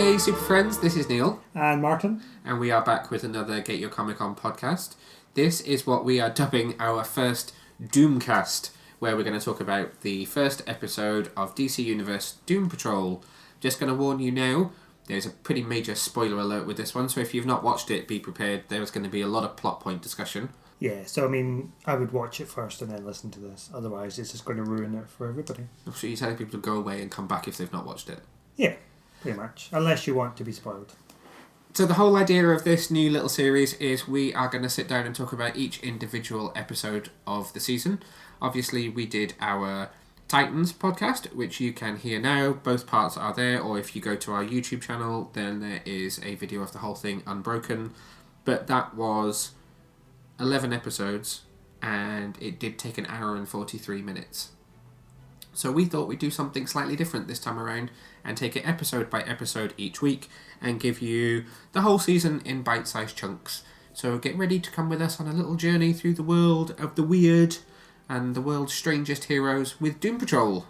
Hey Super Friends, this is Neil. And Martin. And we are back with another Get Your Comic On podcast. This is what we are dubbing our first Doomcast, where we're going to talk about the first episode of DC Universe Doom Patrol. Just going to warn you now, there's a pretty major spoiler alert with this one, so if you've not watched it, be prepared. There's going to be a lot of plot point discussion. Yeah, so I mean, I would watch it first and then listen to this. Otherwise, it's just going to ruin it for everybody. So you're telling people to go away and come back if they've not watched it? Yeah, pretty much. Unless you want to be spoiled. So the whole idea of this new little series is we are going to sit down and talk about each individual episode of the season. Obviously, we did our Titans podcast, which you can hear now. Both parts are there, or if you go to our YouTube channel, then there is a video of the whole thing unbroken. But that was 11 episodes, and it did take an hour and 43 minutes. So we thought we'd do something slightly different this time around and take it episode by episode each week and give you the whole season in bite-sized chunks. So get ready to come with us on a little journey through the world of the weird and the world's strangest heroes with Doom Patrol.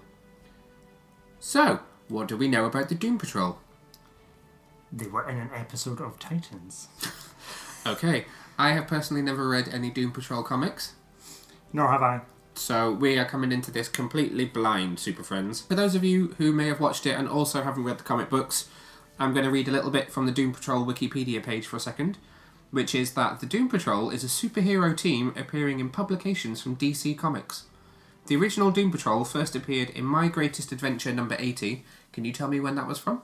So, what do we know about the Doom Patrol? They were in an episode of Titans. Okay, I have personally never read any Doom Patrol comics. Nor have I. So we are coming into this completely blind, Super Friends. For those of you who may have watched it and also haven't read the comic books, I'm going to read a little bit from the Doom Patrol Wikipedia page for a second, which is that the Doom Patrol is a superhero team appearing in publications from DC Comics. The original Doom Patrol first appeared in My Greatest Adventure number 80. Can you tell me when that was from?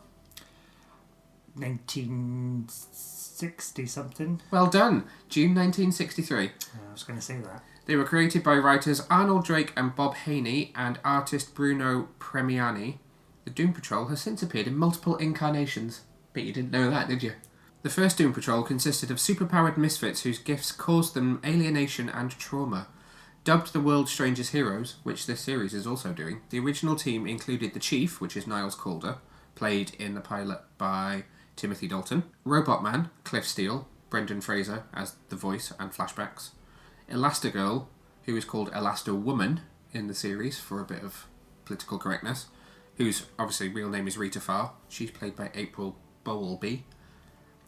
1960-something. Well done. June 1963. I was going to say that. They were created by writers Arnold Drake and Bob Haney and artist Bruno Premiani. The Doom Patrol has since appeared in multiple incarnations. Bet you didn't know that, did you? The first Doom Patrol consisted of superpowered misfits whose gifts caused them alienation and trauma. Dubbed the world's strangest heroes, which this series is also doing, the original team included the Chief, which is Niles Calder, played in the pilot by Timothy Dalton, Robotman, Cliff Steele, Brendan Fraser as the voice and flashbacks, Elastigirl, who is called Elasto-Woman in the series for a bit of political correctness, whose obviously real name is Rita Farr. She's played by April Bowlby.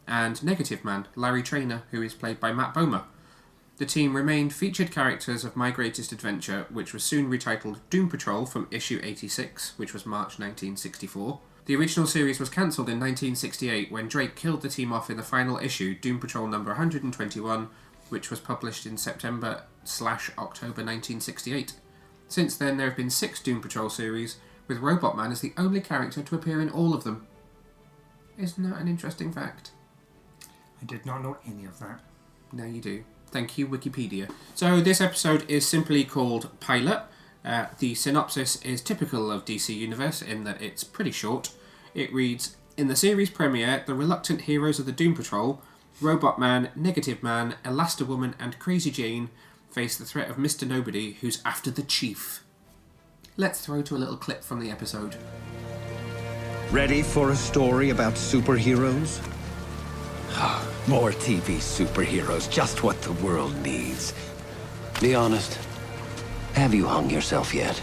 And Negative Man, Larry Traynor, who is played by Matt Bomer. The team remained featured characters of My Greatest Adventure, which was soon retitled Doom Patrol from issue 86, which was March 1964. The original series was cancelled in 1968 when Drake killed the team off in the final issue, Doom Patrol number 121, which was published in September/October 1968. Since then, there have been 6 Doom Patrol series, with Robotman as the only character to appear in all of them. Isn't that an interesting fact? I did not know any of that. Now you do. Thank you, Wikipedia. So this episode is simply called Pilot. The synopsis is typical of DC Universe in that it's pretty short. It reads, in the series premiere, the reluctant heroes of the Doom Patrol, Robotman, Negative Man, Elasto-Woman and Crazy Jane face the threat of Mr. Nobody, who's after the Chief. Let's throw to a little clip from the episode. Ready for a story about superheroes? More TV superheroes, just what the world needs. Be honest, have you hung yourself yet?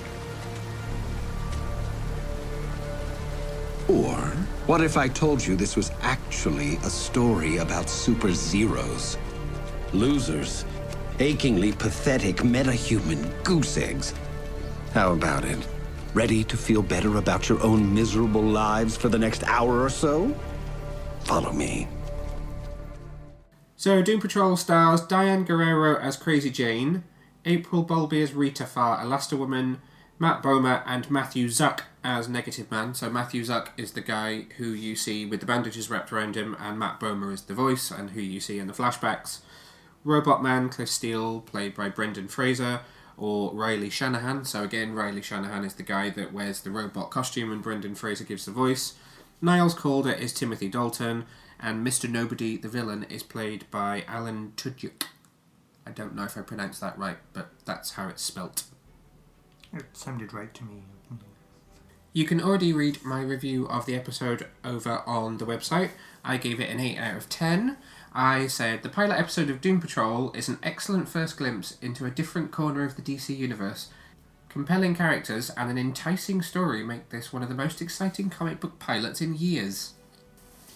Or, what if I told you this was actually a story about super zeros? Losers. Achingly pathetic metahuman goose eggs. How about it? Ready to feel better about your own miserable lives for the next hour or so? Follow me. So Doom Patrol stars Diane Guerrero as Crazy Jane, April Bowlby as Rita Farr, Elasto-Woman, Matt Bomer and Matthew Zuck as Negative Man. So Matthew Zuck is the guy who you see with the bandages wrapped around him, and Matt Bomer is the voice and who you see in the flashbacks. Robotman, Cliff Steele, played by Brendan Fraser, or Riley Shanahan. So again, Riley Shanahan is the guy that wears the robot costume and Brendan Fraser gives the voice. Niles Calder is Timothy Dalton, and Mr. Nobody, the villain, is played by Alan Tudyk. I don't know if I pronounced that right, but that's how it's spelt. It sounded right to me. You can already read my review of the episode over on the website. I gave it an 8 out of 10. I said, the pilot episode of Doom Patrol is an excellent first glimpse into a different corner of the DC universe. Compelling characters and an enticing story make this one of the most exciting comic book pilots in years.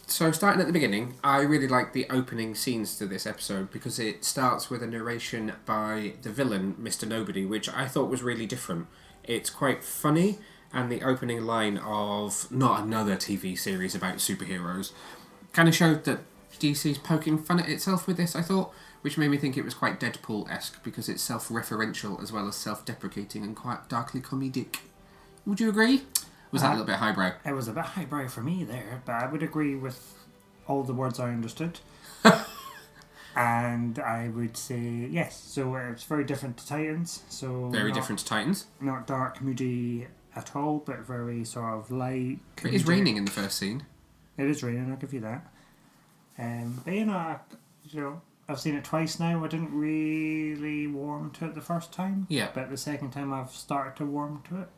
So starting at the beginning, I really like the opening scenes to this episode because it starts with a narration by the villain, Mr. Nobody, which I thought was really different. It's quite funny, and the opening line of not another TV series about superheroes kind of showed that DC's poking fun at itself with this, I thought, which made me think it was quite Deadpool-esque because it's self-referential as well as self-deprecating and quite darkly comedic. Would you agree? Was that a little bit highbrow? It was a bit highbrow for me there, but I would agree with all the words I understood. And I would say yes. So it's very different to Titans. So very different to Titans. Not dark, moody at all, but very sort of light. It is raining in the first scene. It is raining. I'll give you that. But you know, I've seen it twice now. I didn't really warm to it the first time. Yeah. But the second time I've started to warm to it.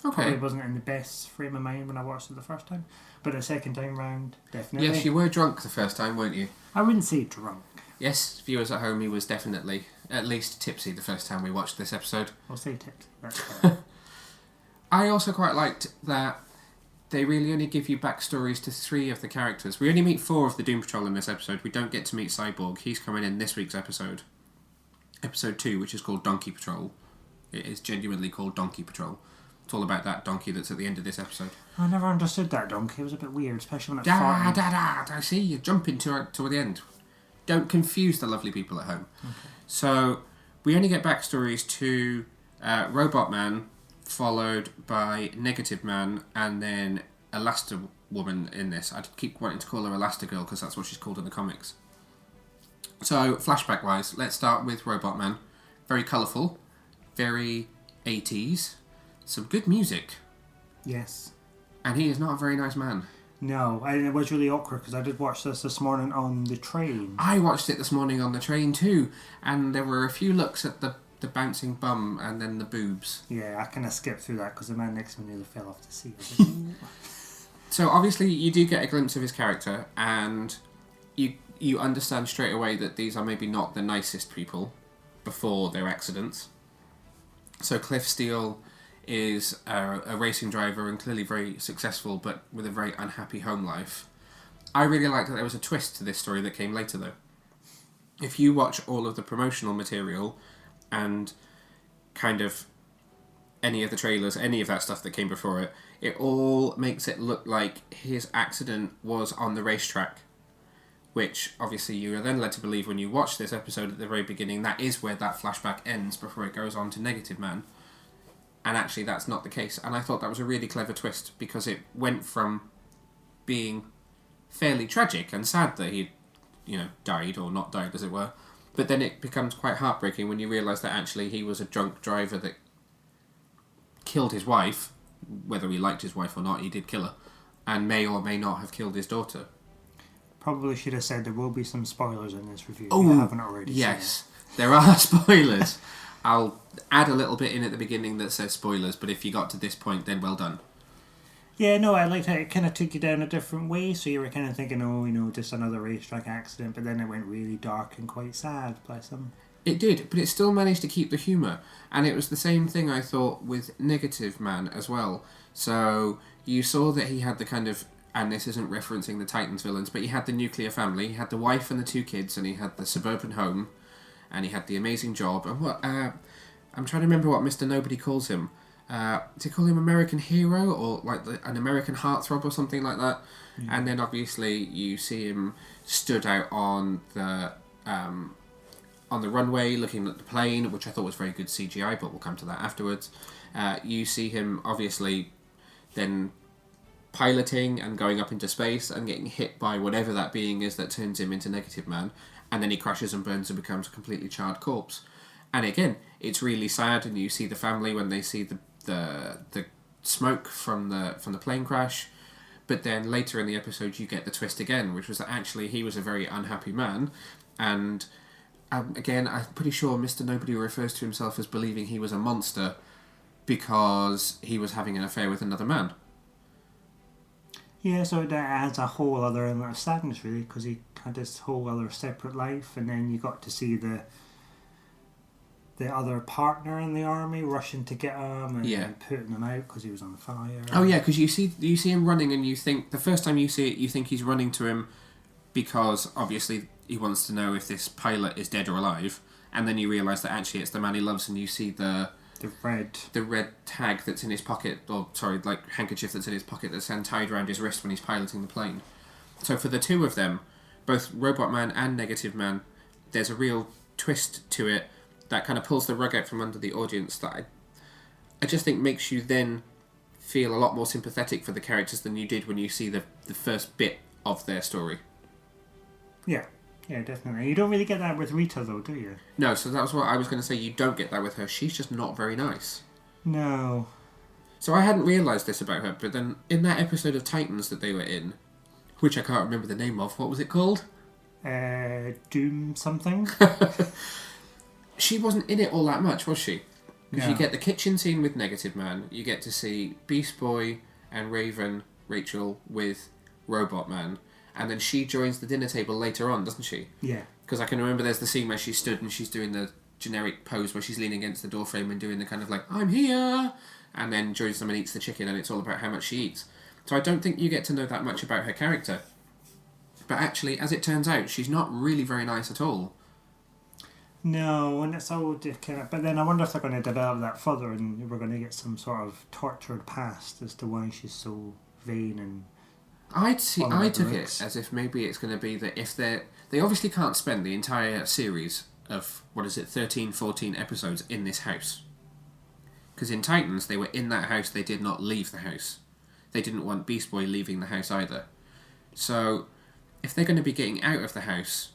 Okay. Probably wasn't in the best frame of mind when I watched it the first time. But the second time round, definitely. Yes, you were drunk the first time, weren't you? I wouldn't say drunk. Yes, viewers at home, he was definitely at least tipsy the first time we watched this episode. I'll say tipsy. That's fair. I also quite liked that they really only give you backstories to 3 of the characters. We only meet 4 of the Doom Patrol in this episode. We don't get to meet Cyborg. He's coming in this week's episode. Episode 2, which is called Donkey Patrol. It is genuinely called Donkey Patrol. It's all about that donkey that's at the end of this episode. I never understood that donkey. It was a bit weird, especially when it Da farted. da da! I see you're jumping to the end. Don't confuse the lovely people at home. Okay. So we only get backstories to Robotman, followed by Negative Man, and then Elasti-Woman in this. I keep wanting to call her Elastigirl because that's what she's called in the comics. So flashback-wise, let's start with Robotman. Very colourful, very 80s. Some good music. Yes. And he is not a very nice man. No, and it was really awkward because I did watch this morning on the train. I watched it this morning on the train too, and there were a few looks at the bouncing bum and then the boobs. Yeah, I kind of skipped through that because the man next to me nearly fell off the seat. So obviously you do get a glimpse of his character, and you understand straight away that these are maybe not the nicest people before their accidents. So Cliff Steele is a racing driver and clearly very successful, but with a very unhappy home life. I really liked that there was a twist to this story that came later, though. If you watch all of the promotional material and kind of any of the trailers, any of that stuff that came before it, it all makes it look like his accident was on the racetrack, which obviously you are then led to believe when you watch this episode at the very beginning, that is where that flashback ends before it goes on to Negative Man. And actually that's not the case. And I thought that was a really clever twist because it went from being fairly tragic and sad that he, died or not died as it were. But then it becomes quite heartbreaking when you realise that actually he was a drunk driver that killed his wife. Whether he liked his wife or not, he did kill her. And may or may not have killed his daughter. Probably should have said there will be some spoilers in this review. Oh, if you haven't already yes. There are spoilers. I'll add a little bit in at the beginning that says spoilers, but if you got to this point, then well done. Yeah, no, I liked how it kind of took you down a different way, so you were kind of thinking, just another racetrack accident, but then it went really dark and quite sad, bless him. It did, but it still managed to keep the humour, and it was the same thing I thought with Negative Man as well. So you saw that he had the kind of, and this isn't referencing the Titans villains, but he had the nuclear family, he had the wife and the 2 kids, and he had the suburban home, and he had the amazing job, and what, I'm trying to remember what Mr. Nobody calls him. Does he call him American Hero, or like an American Heartthrob or something like that? Mm. And then obviously you see him stood out on the runway looking at the plane, which I thought was very good CGI, but we'll come to that afterwards. You see him obviously then piloting and going up into space and getting hit by whatever that being is that turns him into Negative Man, and then he crashes and burns and becomes a completely charred corpse. And again, it's really sad, and you see the family when they see the smoke from the plane crash. But then later in the episode, you get the twist again, which was that actually he was a very unhappy man. And again, I'm pretty sure Mr. Nobody refers to himself as believing he was a monster because he was having an affair with another man. Yeah, so that adds a whole other element of sadness, really, because he had this whole other separate life, and then you got to see the the other partner in the army rushing to get him and Yeah. putting him out because he was on fire. Oh yeah, because you see him running, and you think the first time you see it, you think he's running to him because obviously he wants to know if this pilot is dead or alive, and then you realise that actually it's the man he loves, and you see the red tag that's in his pocket, or sorry, like handkerchief that's in his pocket that's then tied around his wrist when he's piloting the plane. So for the two of them, both Robotman and Negative Man, there's a real twist to it that kind of pulls the rug out from under the audience that I just think makes you then feel a lot more sympathetic for the characters than you did when you see the first bit of their story. Yeah, definitely. You don't really get that with Rita, though, do you? No, so that was what I was going to say. You don't get that with her. She's just not very nice. No. So I hadn't realised this about her, but then in that episode of Titans that they were in, which I can't remember the name of, what was it called? Doom something? She wasn't in it all that much, was she? Because No. you get the kitchen scene with Negative Man, you get to see Beast Boy and Raven, Rachel, with Robotman, and then she joins the dinner table later on, doesn't she? Yeah. Because I can remember there's the scene where she stood and she's doing the generic pose where she's leaning against the doorframe and doing the kind of like, I'm here! And then joins them and eats the chicken, and it's all about how much she eats. So I don't think you get to know that much about her character. But actually, as it turns out, she's not really very nice at all. No, and it's all just kind of... But then I wonder if they're going to develop that further and we're going to get some sort of tortured past as to why she's so vain and... I took it looks. as if maybe it's going to be that if they obviously can't spend the entire series of, 13, 14 episodes in this house. Because in Titans, they were in that house, they did not leave the house. They didn't want Beast Boy leaving the house either. So, if they're going to be getting out of the house,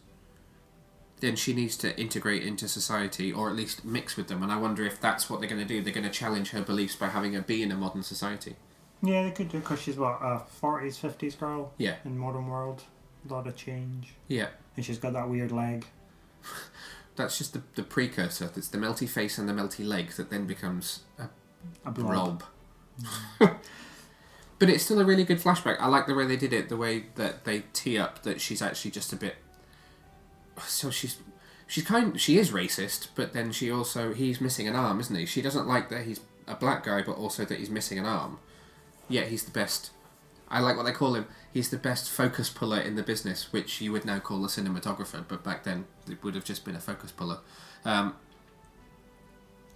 then she needs to integrate into society, or at least mix with them, and I wonder if that's what they're going to do. They're going to challenge her beliefs by having her be in a modern society. Yeah, they could do, because she's, what, a 40s, 50s girl? Yeah. In modern world. A lot of change. Yeah. And she's got that weird leg. That's just the precursor. It's the melty face and the melty leg that then becomes A blob. But it's still a really good flashback. I like the way they did it, the way that they tee up that she's actually just a bit... So she is racist, but then he's missing an arm, isn't he? She doesn't like that he's a black guy, but also that he's missing an arm. Yet he's the best... I like what they call him. He's the best focus puller in the business, which you would now call a cinematographer, but back then it would have just been a focus puller. And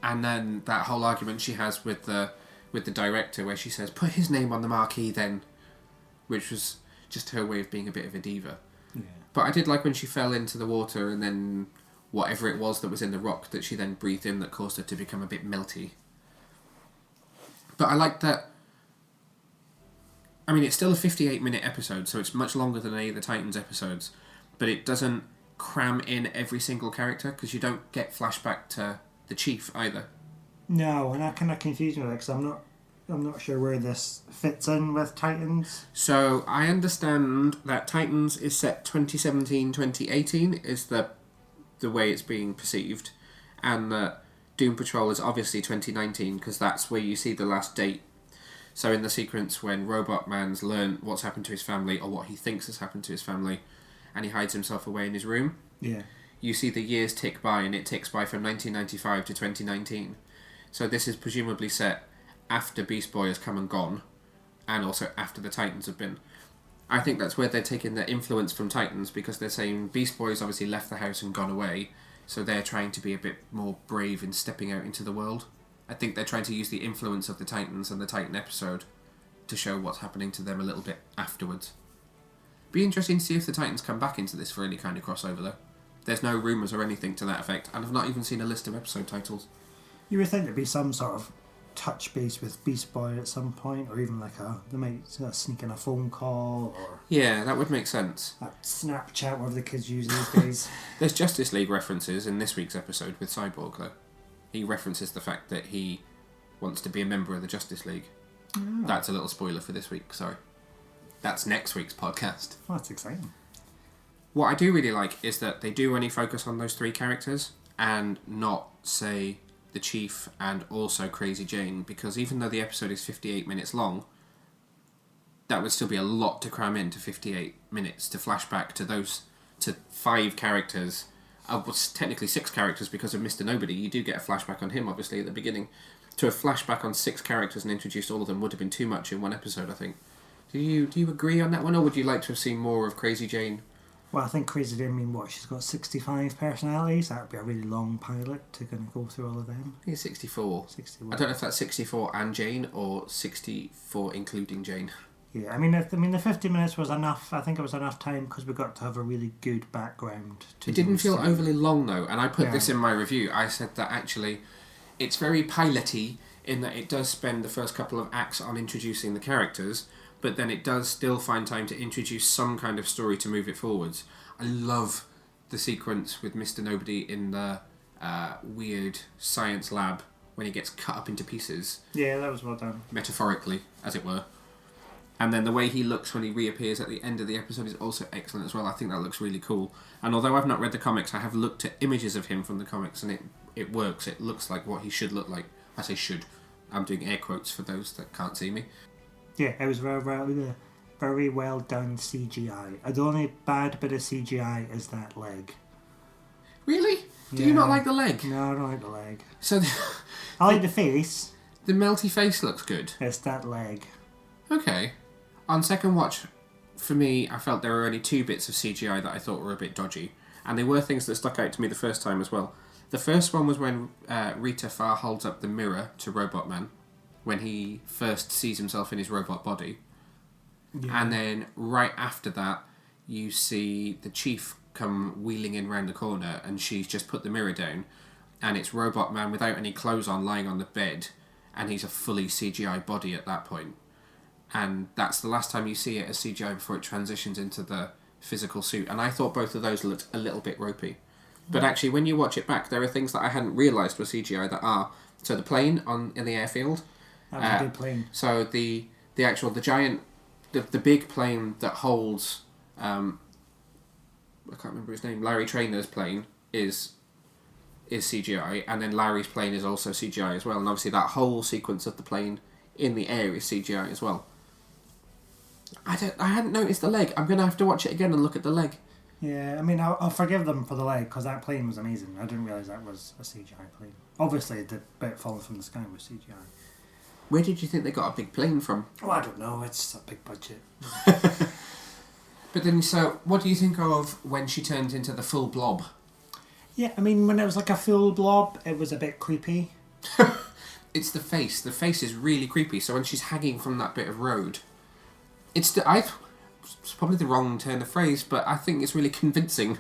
then that whole argument she has with the director, where she says, "Put his name on the marquee then," which was just her way of being a bit of a diva. Yeah. But I did like when she fell into the water and then whatever it was that was in the rock that she then breathed in that caused her to become a bit melty. But I like that... I mean, it's still a 58-minute episode, so it's much longer than any of the Titans episodes, but it doesn't cram in every single character, because you don't get flashback to the Chief either. No, and that kind of confused me, because I'm not sure where this fits in with Titans. So I understand that Titans is set 2017-2018 is the way it's being perceived, and that Doom Patrol is obviously 2019 because that's where you see the last date. So in the sequence when Robotman's learned what's happened to his family, or what he thinks has happened to his family, and he hides himself away in his room, Yeah. you see the years tick by, and it ticks by from 1995 to 2019. So this is presumably set after Beast Boy has come and gone, and also after the Titans have been. I think that's where they're taking their influence from Titans, because they're saying Beast Boy's obviously left the house and gone away, so they're trying to be a bit more brave in stepping out into the world. I think they're trying to use the influence of the Titans and the Titan episode to show what's happening to them a little bit afterwards. Be interesting to see if the Titans come back into this for any kind of crossover, though. There's no rumours or anything to that effect, and I've not even seen a list of episode titles. You would think there'd be some sort of touch base with Beast Boy at some point, or even like they might sneak in a phone call, or Yeah, that would make sense. that Snapchat, whatever the kids use these days. There's Justice League references in this week's episode with Cyborg, though. He references the fact that he wants to be a member of the Justice League. Oh. That's a little spoiler for this week, sorry. That's next week's podcast. Well, that's exciting. What I do really like is that they do only focus on those three characters and not, say, the Chief and also Crazy Jane, because even though the episode is 58 minutes long, that would still be a lot to cram into 58 minutes to flashback to 5 characters was technically 6 characters because of Mr. Nobody. You do get a flashback on him, obviously, at the beginning. To have flashback on 6 characters and introduced all of them would have been too much in one episode, I think. Do you agree on that one, or would you like to have seen more of Crazy Jane? Well, I think Crazy Jane, she's got 65 personalities. That would be a really long pilot to kind of go through all of them. I think it's 64. 61. I don't know if that's 64 and Jane, or 64 including Jane. Yeah, I mean, the 50 minutes was enough. I think it was enough time because we got to have a really good background. It didn't feel overly long, though, and I put this in my review. I said that actually it's very pilot-y in that it does spend the first couple of acts on introducing the characters, but then it does still find time to introduce some kind of story to move it forwards. I love the sequence with Mr. Nobody in the weird science lab when he gets cut up into pieces. Yeah, that was well done. Metaphorically, as it were. And then the way he looks when he reappears at the end of the episode is also excellent as well. I think that looks really cool. And although I've not read the comics, I have looked at images of him from the comics, and it works. It looks like what he should look like. I say should. I'm doing air quotes for those that can't see me. Yeah, it was very well done CGI. The only bad bit of CGI is that leg. Really? Do you not like the leg? No, I don't like the leg. So I like the face. The melty face looks good. It's that leg. Okay. On second watch, for me, I felt there were only 2 bits of CGI that I thought were a bit dodgy. And they were things that stuck out to me the first time as well. The first one was when Rita Farr holds up the mirror to Robotman when he first sees himself in his robot body. Yeah. And then right after that, you see the chief come wheeling in round the corner, and she's just put the mirror down, and it's Robotman without any clothes on lying on the bed, and he's a fully CGI body at that point. And that's the last time you see it as CGI before it transitions into the physical suit. And I thought both of those looked a little bit ropey. But actually, when you watch it back, there are things that I hadn't realised were CGI that are. So the plane in the airfield. That was a good plane. So the giant, the big plane that holds, I can't remember his name, Larry Trainor's plane is CGI. And then Larry's plane is also CGI as well. And obviously that whole sequence of the plane in the air is CGI as well. I hadn't noticed the leg. I'm going to have to watch it again and look at the leg. Yeah, I mean, I'll forgive them for the leg, because that plane was amazing. I didn't realise that was a CGI plane. Obviously, the bit falling from the sky was CGI. Where did you think they got a big plane from? Oh, I don't know. It's a big budget. But then, so, what do you think of when she turns into the full blob? Yeah, I mean, when it was like a full blob, it was a bit creepy. It's the face. The face is really creepy. So when she's hanging from that bit of road, it's probably the wrong turn of phrase, but I think it's really convincing.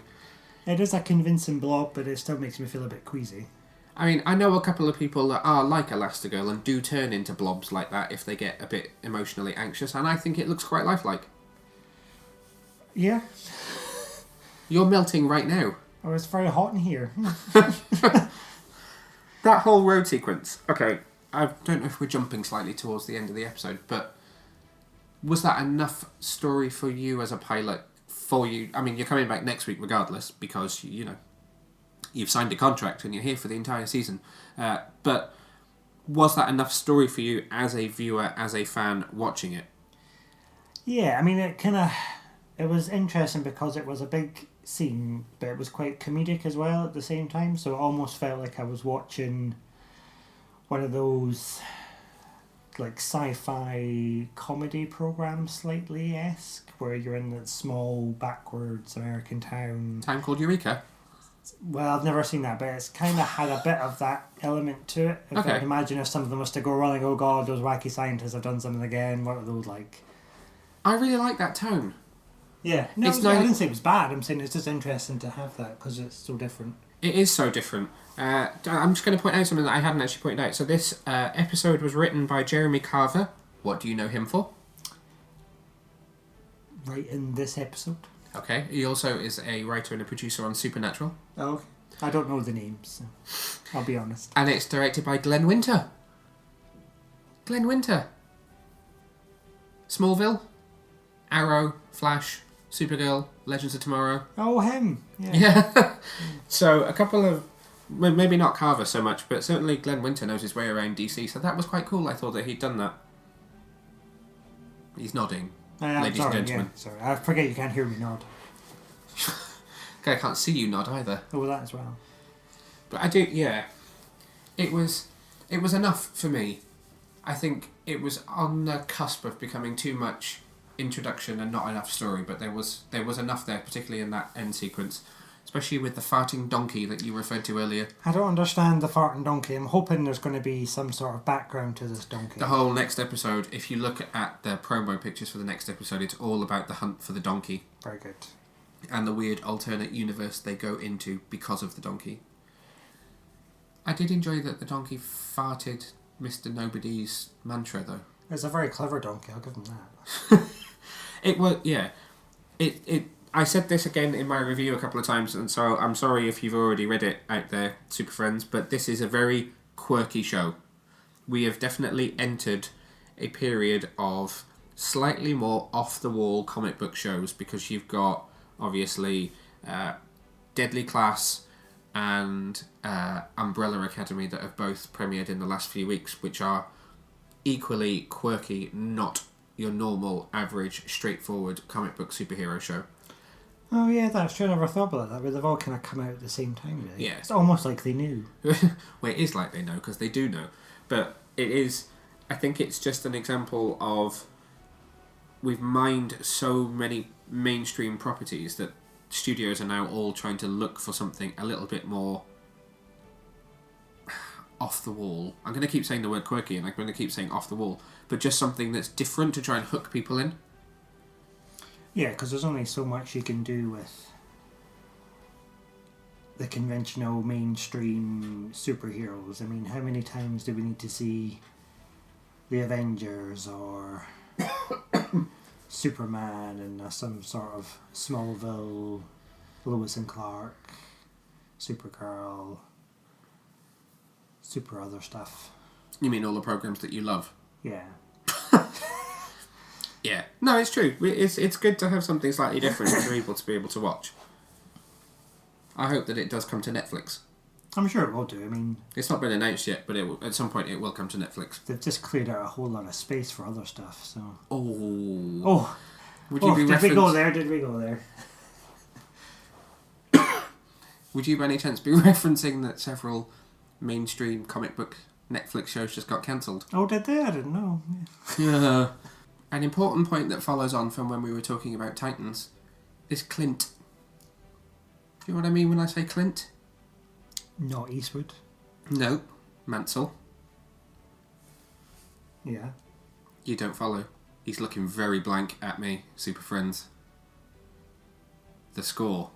It is a convincing blob, but it still makes me feel a bit queasy. I mean, I know a couple of people that are like Elastigirl and do turn into blobs like that if they get a bit emotionally anxious, and I think it looks quite lifelike. Yeah. You're melting right now. Oh, it's very hot in here. That whole road sequence. Okay, I don't know if we're jumping slightly towards the end of the episode, but was that enough story for you as a pilot? For you, I mean, you're coming back next week regardless because you've signed a contract and you're here for the entire season. But was that enough story for you as a viewer, as a fan watching it? Yeah, I mean, it was interesting because it was a big scene, but it was quite comedic as well at the same time. So it almost felt like I was watching one of those like sci-fi comedy programs, slightly-esque, where you're in that small backwards American town. Town called Eureka? Well, I've never seen that, but it's kind of had a bit of that element to it. If I can imagine if something was to go wrong, like, oh god, those wacky scientists have done something again, what are those like? I really like that tone. Yeah, no, I didn't say it was bad. I'm saying it's just interesting to have that because it's so different. It is so different. I'm just going to point out something that I hadn't actually pointed out. So this episode was written by Jeremy Carver. What do you know him for? Right in this episode. Okay. He also is a writer and a producer on Supernatural. Oh, okay. I don't know the names, so I'll be honest. And it's directed by Glenn Winter. Glenn Winter. Smallville, Arrow, Flash, Supergirl, Legends of Tomorrow. Oh, him. Yeah. So a couple of, maybe not Carver so much, but certainly Glenn Winter knows his way around DC, so that was quite cool. I thought that he'd done that. He's nodding, ladies and gentlemen. Yeah, sorry, I forget you can't hear me nod. I can't see you nod either. Oh, that as well. But I do, yeah. It was enough for me. I think it was on the cusp of becoming too much introduction and not enough story, but there was enough there, particularly in that end sequence, especially with the farting donkey that you referred to earlier. I don't understand the farting donkey. I'm hoping there's going to be some sort of background to this donkey. The whole next episode, if you look at the promo pictures for the next episode, it's all about the hunt for the donkey. Very good. And the weird alternate universe they go into because of the donkey. I did enjoy that the donkey farted Mr. Nobody's mantra, though. It's a very clever donkey, I'll give him that. It was, yeah. I said this again in my review a couple of times, and so I'm sorry if you've already read it out there, Super Friends, but this is a very quirky show. We have definitely entered a period of slightly more off-the-wall comic book shows, because you've got, obviously, Deadly Class and Umbrella Academy that have both premiered in the last few weeks, which are equally quirky, not your normal, average, straightforward comic book superhero show. Oh yeah, that's true. I never thought about that, but they've all kind of come out at the same time, really. Yeah. It's almost like they knew. Well, it is like they know, because they do know. But it is, I think it's just an example of, we've mined so many mainstream properties that studios are now all trying to look for something a little bit more off the wall. I'm going to keep saying the word quirky, and I'm going to keep saying off the wall, but just something that's different to try and hook people in. Yeah, because there's only so much you can do with the conventional mainstream superheroes. I mean, how many times do we need to see the Avengers or Superman and some sort of Smallville, Lois and Clark, Supergirl, super other stuff? You mean all the programs that you love? Yeah. Yeah. No, it's true. It's good to have something slightly different for people to be able to watch. I hope that it does come to Netflix. I'm sure it will do. I mean, it's not been announced yet, but at some point it will come to Netflix. They've just cleared out a whole lot of space for other stuff, so... Oh. Would we go there? Did we go there? Would you by any chance be referencing that several mainstream comic book Netflix shows just got cancelled? Oh, did they? I didn't know. Yeah. An important point that follows on from when we were talking about Titans is Clint. Do you know what I mean when I say Clint? Not Eastwood. No. Mansell. Yeah. You don't follow. He's looking very blank at me, Super Friends. The score.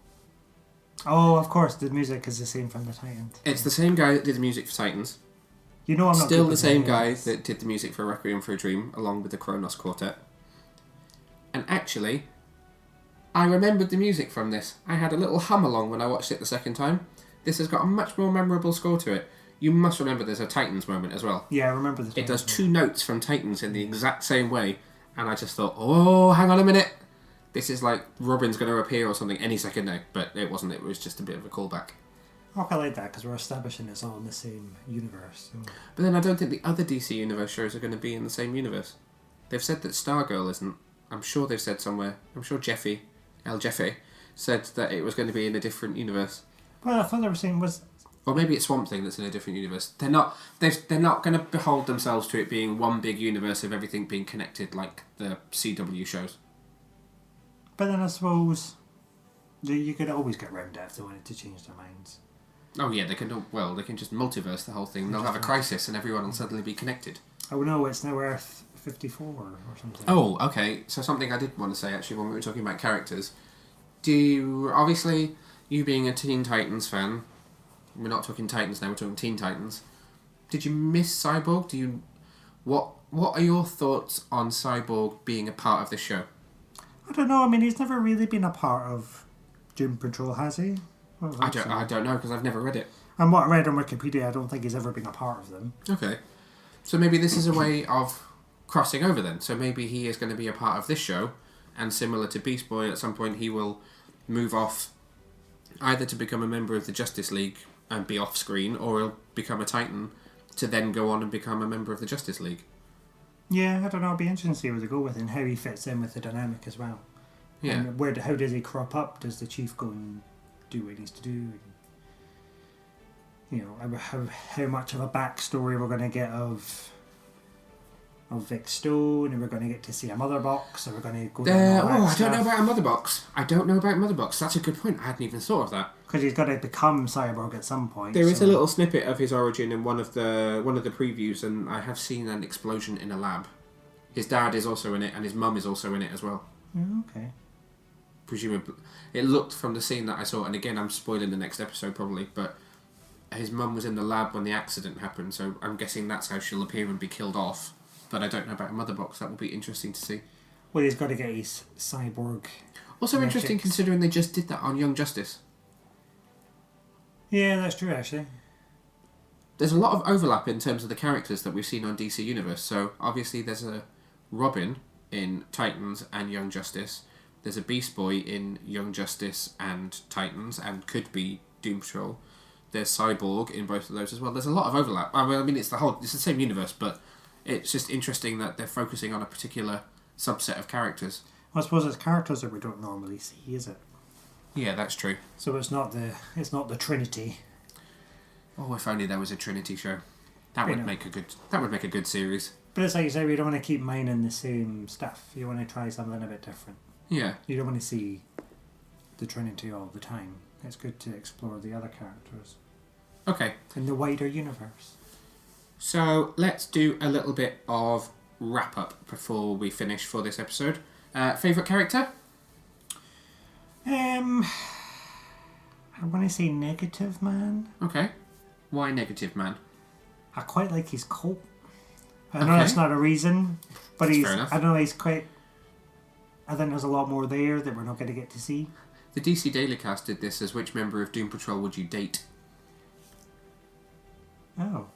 Oh, of course, the music is the same from the Titans. It's the same guy that did the music for Titans. You know I'm not still the same guy that did the music for Requiem for a Dream, along with the Kronos Quartet. And actually, I remembered the music from this. I had a little hum along when I watched it the second time. This has got a much more memorable score to it. You must remember there's a Titans moment as well. Yeah, I remember the Titans. It does two notes from Titans in the exact same way, and I just thought, oh, hang on a minute. This is like Robin's going to appear or something any second now, but it wasn't. It was just a bit of a callback. Oh, I like that, because we're establishing it's all in the same universe. So. But then I don't think the other DC Universe shows are going to be in the same universe. They've said that Stargirl isn't. I'm sure they've said somewhere. I'm sure Jeffy said that it was going to be in a different universe. Well, I thought they were saying was... Or maybe it's Swamp Thing that's in a different universe. They're not going to behold themselves to it being one big universe of everything being connected like the CW shows. But then I suppose you could always get round it if they wanted to change their minds. Oh yeah, they can just multiverse the whole thing. They'll have a crisis and everyone will suddenly be connected. Oh no, it's now Earth 54 or something. Oh, okay. So something I did want to say actually when we were talking about characters. Obviously, you being a Teen Titans fan, we're not talking Titans now, we're talking Teen Titans. Did you miss Cyborg? What are your thoughts on Cyborg being a part of this show? I don't know. I mean, he's never really been a part of Doom Patrol, has he? I don't know, because I've never read it. And what I read on Wikipedia, I don't think he's ever been a part of them. Okay. So maybe this is a way of crossing over then. So maybe he is going to be a part of this show, and similar to Beast Boy, at some point he will move off either to become a member of the Justice League and be off screen, or he'll become a Titan to then go on and become a member of the Justice League. Yeah, I don't know. It'll be interesting to see where they go with it and how he fits in with the dynamic as well. Yeah. And how does he crop up? Does the Chief go and do what he needs to do. And, you know, how much of a backstory we're going to get of Vic Stone, and we're going to get to see a mother box, or we're going to go down all that I stuff. don't know about a mother box. I don't know about mother box. That's a good point. I hadn't even thought of that. Because he's got to become Cyborg at some point. There is a little snippet of his origin in one of the previews, and I have seen an explosion in a lab. His dad is also in it, and his mum is also in it as well. Oh, okay. Presumably, it looked from the scene that I saw, and again, I'm spoiling the next episode probably, but his mum was in the lab when the accident happened, so I'm guessing that's how she'll appear and be killed off. But I don't know about a mother box. That will be interesting to see. Well, he's got to get his cyborg. Also interesting considering they just did that on Young Justice. Yeah, that's true, actually. There's a lot of overlap in terms of the characters that we've seen on DC Universe. So obviously there's a Robin in Titans and Young Justice. There's a Beast Boy in Young Justice and Titans, and could be Doom Patrol. There's Cyborg in both of those as well. There's a lot of overlap. I mean, it's the same universe, but it's just interesting that they're focusing on a particular subset of characters. I suppose it's characters that we don't normally see, is it? Yeah, that's true. So it's not the Trinity. Oh, if only there was a Trinity show. That would make a good series. But it's like you say, we don't want to keep mining the same stuff. You want to try something a bit different. Yeah. You don't want to see the Trinity all the time. It's good to explore the other characters. Okay. In the wider universe. So let's do a little bit of wrap up before we finish for this episode. Favourite character? I want to say Negative Man. Okay. Why Negative Man? I quite like his coat. I know that's not a reason, but That's fair enough. I know he's quite... I think there's a lot more there that we're not going to get to see. The DC Daily Cast did this as which member of Doom Patrol would you date? Oh.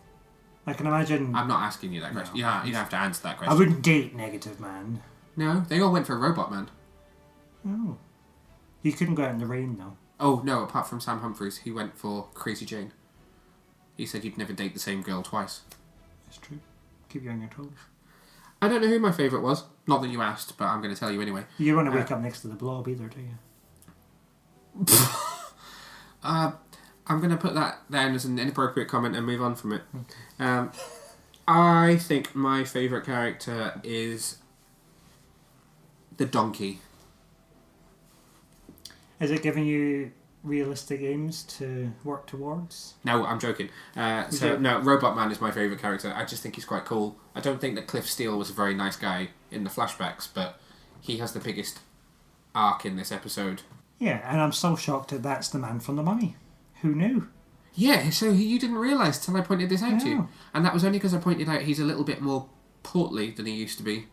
I can imagine... I'm not asking you that question. No. Yeah, you'd have to answer that question. I wouldn't date Negative Man. No, they all went for Robotman. Oh. You couldn't go out in the rain, though. Oh, no, apart from Sam Humphries, he went for Crazy Jane. He said you'd never date the same girl twice. That's true. Keep you on your toes. I don't know who my favourite was. Not that you asked, but I'm going to tell you anyway. You don't want to wake up next to the Blob either, do you? I'm going to put that down as an inappropriate comment and move on from it. Okay. I think my favourite character is the donkey. Is it giving you realistic aims to work towards? No, I'm joking. No, Robotman is my favourite character. I just think he's quite cool. I don't think that Cliff Steele was a very nice guy in the flashbacks, but he has the biggest arc in this episode. Yeah, and I'm so shocked that that's the man from The Mummy. Who knew? Yeah, so you didn't realise till I pointed this out to you. And that was only because I pointed out he's a little bit more portly than he used to be.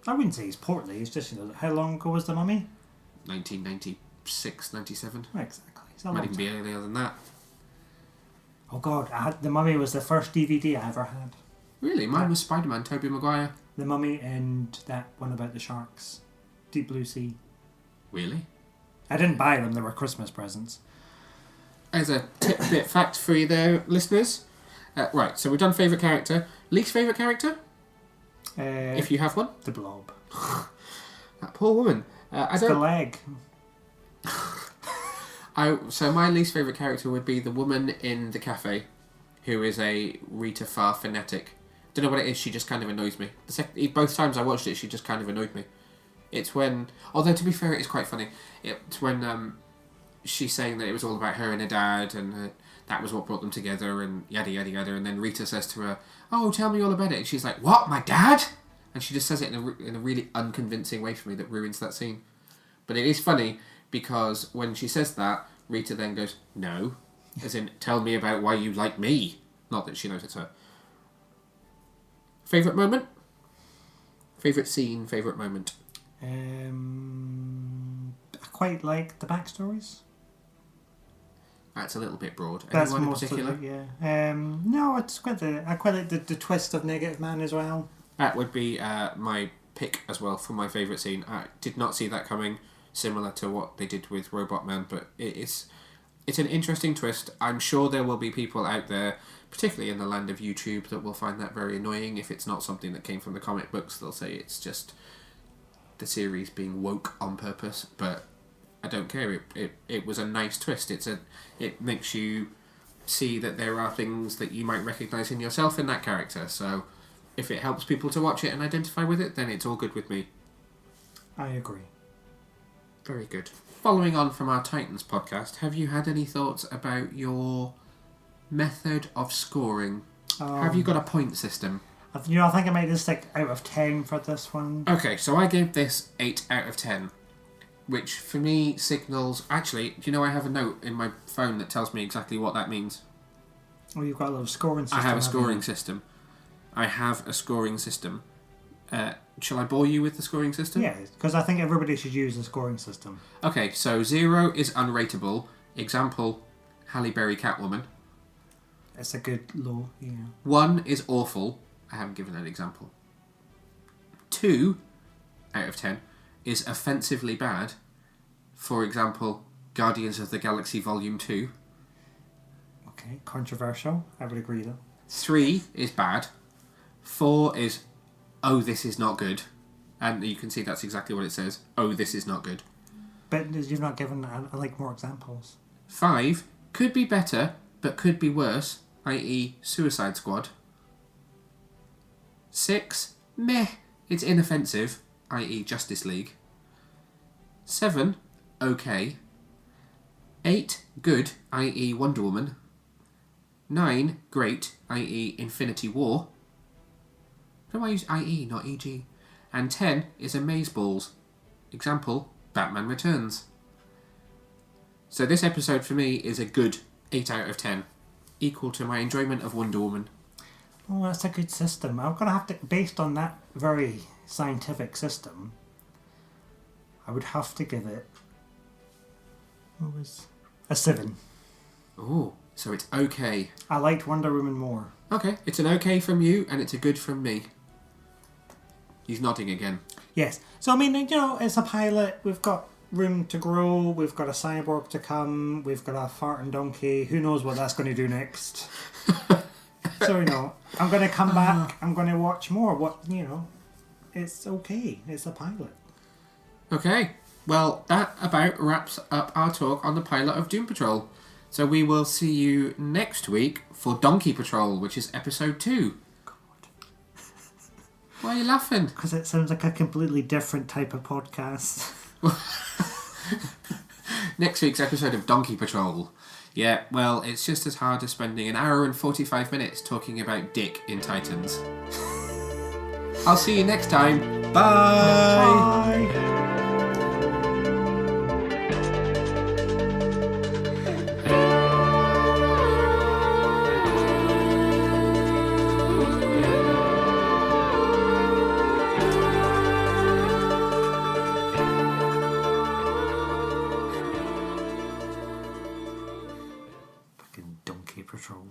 I wouldn't say he's portly, it's just, how long ago was The Mummy? 1996, 97. Exactly. It's a Might long even be earlier than that. Oh god, The Mummy was the first DVD I ever had. Really? Mine was Spider-Man, Tobey Maguire. The Mummy and that one about the sharks. Deep Blue Sea. Really? I didn't buy them, they were Christmas presents. As a tidbit fact for you there, listeners. Right, so we've done favourite character. Least favourite character? If you have one. The Blob. That poor woman. The leg. So my least favourite character would be the woman in the cafe, who is a Rita Farr fanatic. Don't know what it is, she just kind of annoys me. Both times I watched it, she just kind of annoyed me. It's when... Although, to be fair, it's quite funny. It's when she's saying that it was all about her and her dad, and that was what brought them together, and yada, yada, yada. And then Rita says to her, "Oh, tell me all about it." And she's like, "What, my dad?" And she just says it in a really unconvincing way for me that ruins that scene. But it is funny, because when she says that, Rita then goes, "No." As in, tell me about why you like me. Not that she knows it's her. Favourite moment? Favourite scene, favourite moment? I quite like the backstories. That's a little bit broad. That's Anyone in most particular? of it, yeah. No, I quite like the twist of Negative Man as well. That would be my pick as well for my favourite scene. I did not see that coming, similar to what they did with Robotman, but it's an interesting twist. I'm sure there will be people out there, particularly in the land of YouTube, that will find that very annoying. If it's not something that came from the comic books, they'll say it's just the series being woke on purpose. But I don't care. It was a nice twist. It makes you see that there are things that you might recognise in yourself in that character. So if it helps people to watch it and identify with it, then it's all good with me. I agree. Very good. Following on from our Titans podcast, have you had any thoughts about your method of scoring? Have you got a point system? I think I made this like out of 10 for this one. Okay, so I gave this 8 out of 10, which for me signals... Actually, do you know I have a note in my phone that tells me exactly what that means? Oh, you've got a little scoring system. I have a scoring system. Shall I bore you with the scoring system? Yeah, because I think everybody should use a scoring system. Okay, so 0 is unrateable. Example, Halle Berry Catwoman. It's a good low, 1 is awful. I haven't given an example. 2 out of 10 is offensively bad. For example, Guardians of the Galaxy Volume 2. Okay, controversial. I would agree though. 3 is bad. 4 is, oh, this is not good. And you can see that's exactly what it says. Oh, this is not good. But you've not given, I like more examples. 5 could be better, but could be worse, i.e. Suicide Squad. 6, meh, it's inoffensive, i.e. Justice League. 7, okay. 8, good, i.e. Wonder Woman. 9, great, i.e. Infinity War. Why do I use i.e. not e.g.? And 10 is amazeballs. Example, Batman Returns. So this episode for me is a good 8 out of 10. Equal to my enjoyment of Wonder Woman. Oh, that's a good system. I'm going to have to, based on that very scientific system, I would have to give it a 7. Ooh, so it's okay. I liked Wonder Woman more. Okay, it's an okay from you and it's a good from me. He's nodding again. Yes. So, I mean, it's a pilot. We've got room to grow. We've got a cyborg to come. We've got a farting donkey. Who knows what that's going to do next? So, I'm going to come back. I'm going to watch more. It's okay. It's a pilot. Okay, well, that about wraps up our talk on the pilot of Doom Patrol. So we will see you next week for Donkey Patrol, which is episode 2. God. Why are you laughing? Because it sounds like a completely different type of podcast. Next week's episode of Donkey Patrol. Yeah, well, it's just as hard as spending an hour and 45 minutes talking about Dick in Titans. I'll see you next time. Bye! Bye! Donkey Patrol.